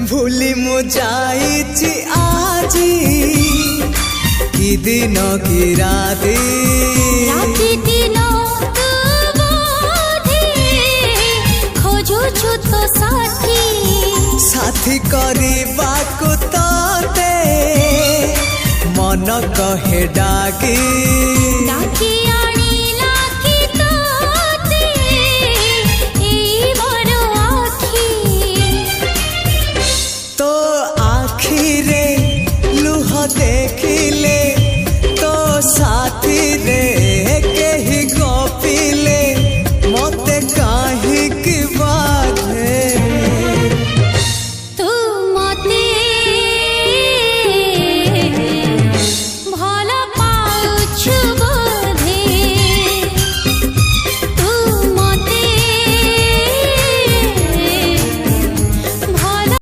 भूली मु जाइछि आजी कि दिन कि राती दिन तू बोधे खोजुछु तो साथी करबाकु तोते मन कहे डाकी